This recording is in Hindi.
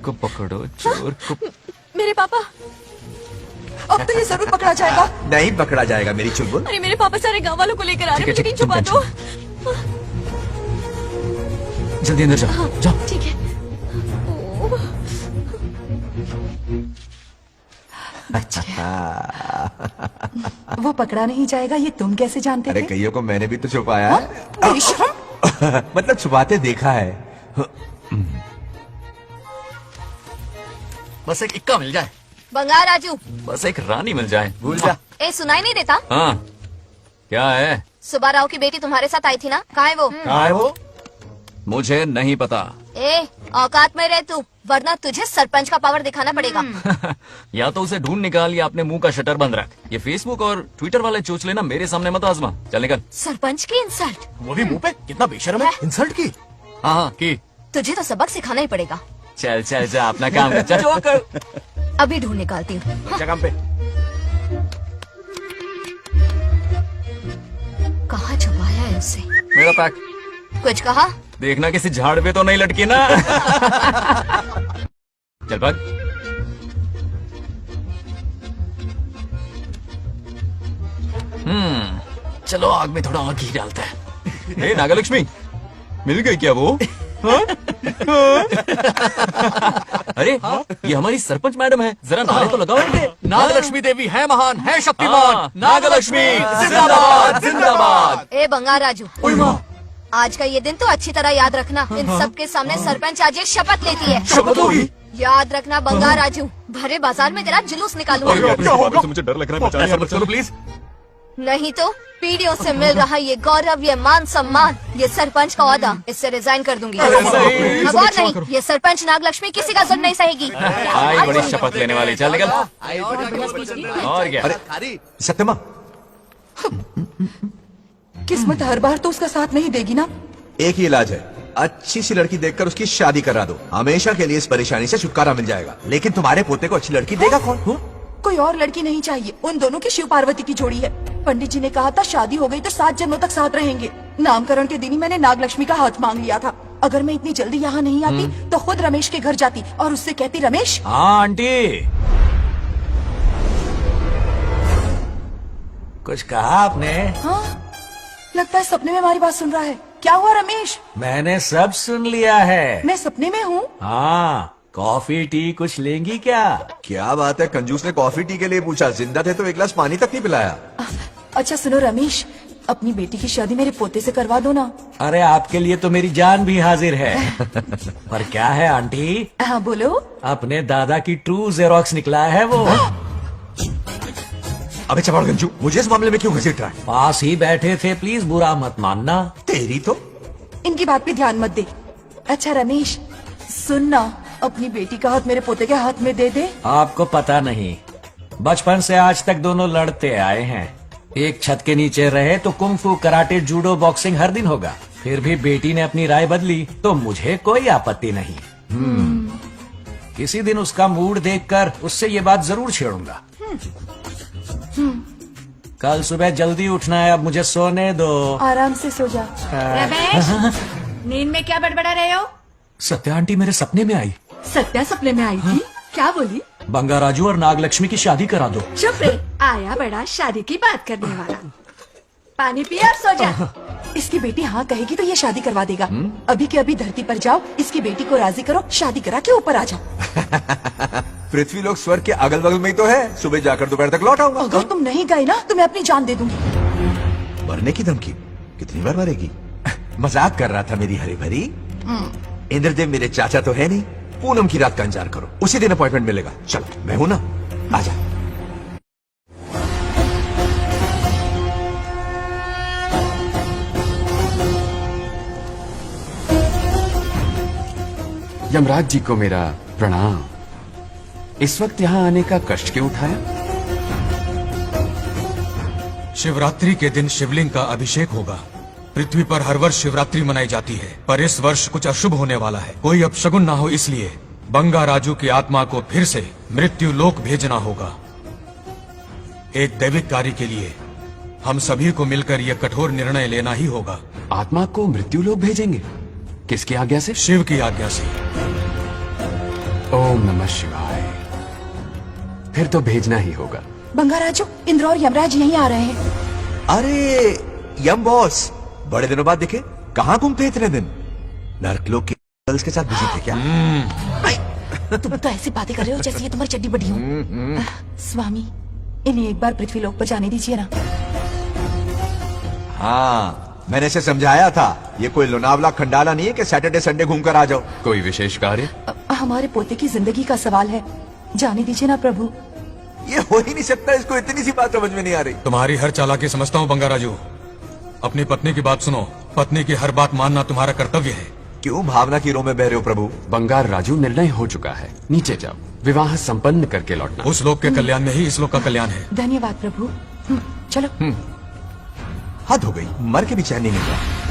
को पकड़ो, चोर को। मेरे पापा, अब तो ये जरूर पकड़ा जाएगा। नहीं पकड़ा जाएगा मेरी चुलबुल। अरे मेरे पापा सारे गांव वालों को लेकर आ रहे हैं, मुझे कहीं छुपा दो। जल्दी अंदर जाओ, जाओ। ठीक है। वो पकड़ा नहीं जाएगा, ये तुम कैसे जानते अरे थे? कईयों को मैंने भी तो छुपाया है। बेशरम। मतलब छुपाते देखा है। बस एक इक्का मिल जाए, बंगार राजू, बस एक रानी मिल जाए। भूल जा। ए सुनाई नहीं देता? हाँ, क्या है? सुबह राव की बेटी तुम्हारे साथ आई थी ना, कहाँ है वो? कहाँ है वो? मुझे नहीं पता। ए औकात में रह तू, वरना तुझे सरपंच का पावर दिखाना पड़ेगा। या तो उसे ढूंढ निकाल या अपने मुंह का शटर बंद रख। ये फेसबुक और ट्विटर वाले चोचले ना मेरे सामने मत आजमा। चल निकल। सरपंच की इंसल्ट? वो भी मुंह पे, कितना बेशर्म है। इंसल्ट की? हाँ हाँ की। तुझे तो सबक सिखाना ही पड़ेगा। चल चल जा, अपना काम कर। चल जो कर। अभी ढूंढ निकालती हूँ। अच्छा काम पे। कहाँ छुपाया है उसे? मेरा पैक। कुछ कहा? देखना किसी झाड़ पे तो नहीं लटकी ना। चल भाग। चलो आग में थोड़ा और घी डालते हैं। हे नागलक्ष्मी, मिल गई क्या वो? हाँ? अरे ये हमारी सरपंच मैडम है, जरा नारे तो लगाओ इनके। नागलक्ष्मी देवी है महान, है शक्तिमान। नागलक्ष्मी जिंदाबाद जिंदाबाद। ए बंगार राजू, आज का ये दिन तो अच्छी तरह याद रखना। इन सबके सामने सरपंच आज एक शपथ लेती है। शपथ होगी? याद रखना बंगार राजू, भरे बाजार में तेरा जुलूस निकालूंगा। मुझे डर लग रहा है, ऐसा मत करो प्लीज। नहीं तो पीढ़ियों से मिल रहा ये गौरव, ये मान सम्मान, ये सरपंच का ओहदा, इससे रिजाइन कर दूंगी। अब और नहीं, ये सरपंच नागलक्ष्मी किसी का जुल्म नहीं सहेगी। आई बड़ी शपथ लेने वाली। चल निकल। और क्या? अरे सत्यमा, किस्मत हर बार तो उसका साथ नहीं देगी ना। एक ही इलाज है, अच्छी सी लड़की देखकर उसकी शादी करा दो। हमेशा के लिए इस परेशानी से छुटकारा मिल जाएगा। लेकिन तुम्हारे पोते को अच्छी लड़की देगा कौन? कोई और लड़की नहीं चाहिए, उन दोनों की शिव पार्वती की जोड़ी है। पंडित जी ने कहा था शादी हो गई तो 7 जन्मों तक साथ रहेंगे। नामकरण के दिन ही मैंने नागलक्ष्मी का हाथ मांग लिया था। अगर मैं इतनी जल्दी यहाँ नहीं आती तो खुद रमेश के घर जाती और उससे कहती, रमेश। हाँ आंटी, कुछ कहा आपने? हाँ, लगता है सपने में हमारी बात सुन रहा है। क्या हुआ रमेश? मैंने सब सुन लिया है। मैं सपने में हूँ? हाँ, कॉफी टी कुछ लेंगी क्या? क्या बात है, कंजूस ने कॉफी टी के लिए पूछा, जिंदा थे तो एक गिलास पानी तक नहीं पिलाया। अच्छा सुनो रमेश, अपनी बेटी की शादी मेरे पोते से करवा दो ना। अरे आपके लिए तो मेरी जान भी हाजिर है। पर क्या है आंटी? हाँ बोलो। अपने दादा की ट्रू जेरोक्स निकला है वो। अबे चपड़ गंजू, मुझे इस मामले में क्यों घसीट रहा है? पास ही बैठे थे, प्लीज बुरा मत मानना। तेरी तो। इनकी बात पे ध्यान मत दे। अच्छा रमेश सुनना, अपनी बेटी का हाथ मेरे पोते के हाथ में दे दे। आपको पता नहीं, बचपन से आज तक दोनों लड़ते आए हैं। एक छत के नीचे रहे तो कुंफू, कराटे, जूडो, बॉक्सिंग हर दिन होगा। फिर भी बेटी ने अपनी राय बदली तो मुझे कोई आपत्ति नहीं। किसी दिन उसका मूड देखकर उससे ये बात जरूर छेड़ूंगा। कल सुबह जल्दी उठना है, अब मुझे सोने दो। आराम से सो जा। रमेश, नींद में क्या बड़बड़ा रहे हो? सत्या आंटी मेरे सपने में आई। सत्या सपने में आई थी? क्या बोली? बंगाराजू और नागलक्ष्मी की शादी करा दो। चुप रे, आया बड़ा शादी की बात करने वाला। पानी पिया और सो जा। इसकी बेटी हाँ कहेगी तो ये शादी करवा देगा। अभी के अभी धरती पर जाओ, इसकी बेटी को राजी करो, शादी करा के ऊपर आ जाओ। पृथ्वी लोग स्वर्ग के अगल बगल में ही तो है। सुबह जाकर दोपहर तक लौट आऊंगा। अगर तुम नहीं गए ना तो मैं अपनी जान दे दूंगी। मरने की धमकी? कितनी बार मरेगी? मजाक कर रहा था मेरी हरी भरी। इंद्रदेव मेरे चाचा तो है नहीं। पूनम की रात का इंतजार करो, उसी दिन अपॉइंटमेंट मिलेगा। चलो मैं हूं ना, आजा। यमराज जी को मेरा प्रणाम। इस वक्त यहाँ आने का कष्ट क्यों उठाया? शिवरात्रि के दिन शिवलिंग का अभिषेक होगा। पृथ्वी पर हर वर्ष शिवरात्रि मनाई जाती है, पर इस वर्ष कुछ अशुभ होने वाला है। कोई अपशगुन ना हो, इसलिए बंगाराजू की आत्मा को फिर से मृत्यु लोक भेजना होगा। एक दैविक कार्य के लिए हम सभी को मिलकर यह कठोर निर्णय लेना ही होगा। आत्मा को मृत्यु लोक भेजेंगे? किसकी आज्ञा से? शिव की आज्ञा से। ओम नमः शिवाय। फिर तो भेजना ही होगा। बंगाराजू, इंद्र और यमराज यहीं आ रहे हैं। अरे यम बॉस, बड़े दिनों बाद दिखे। कहाँ घूमते हैं इतने दिन? नर्कलोक के गर्ल्स के साथ बिजी थे क्या? तुम तो ऐसी बातें कर रहे हो जैसे ये तुम्हारी चड्डी बड़ी हो। स्वामी, इन्हें एक बार पृथ्वी लोक पर जाने दीजिए ना। हाँ, मैंने इसे समझाया था, ये कोई लोनावला खंडाला नहीं है कि सैटरडे संडे घूमकर आ जाओ। कोई विशेष कार्य? हमारे पोते की जिंदगी का सवाल है, जाने दीजिए ना प्रभु। ये हो ही नहीं सकता, इसको इतनी सी बात समझ में नहीं आ रही। तुम्हारी हर चालाकी समझता हूँ बंगाराजू। अपनी पत्नी की बात सुनो, पत्नी की हर बात मानना तुम्हारा कर्तव्य है। क्यों भावना की रो में बह रहे हो प्रभु? बंगार राजू, निर्णय हो चुका है, नीचे जाओ, विवाह संपन्न करके लौटना। उस लोक के कल्याण में ही इस लोक का कल्याण है। धन्यवाद प्रभु। चलो। हद हो गई, मर के भी चैन नहीं मिल रहा।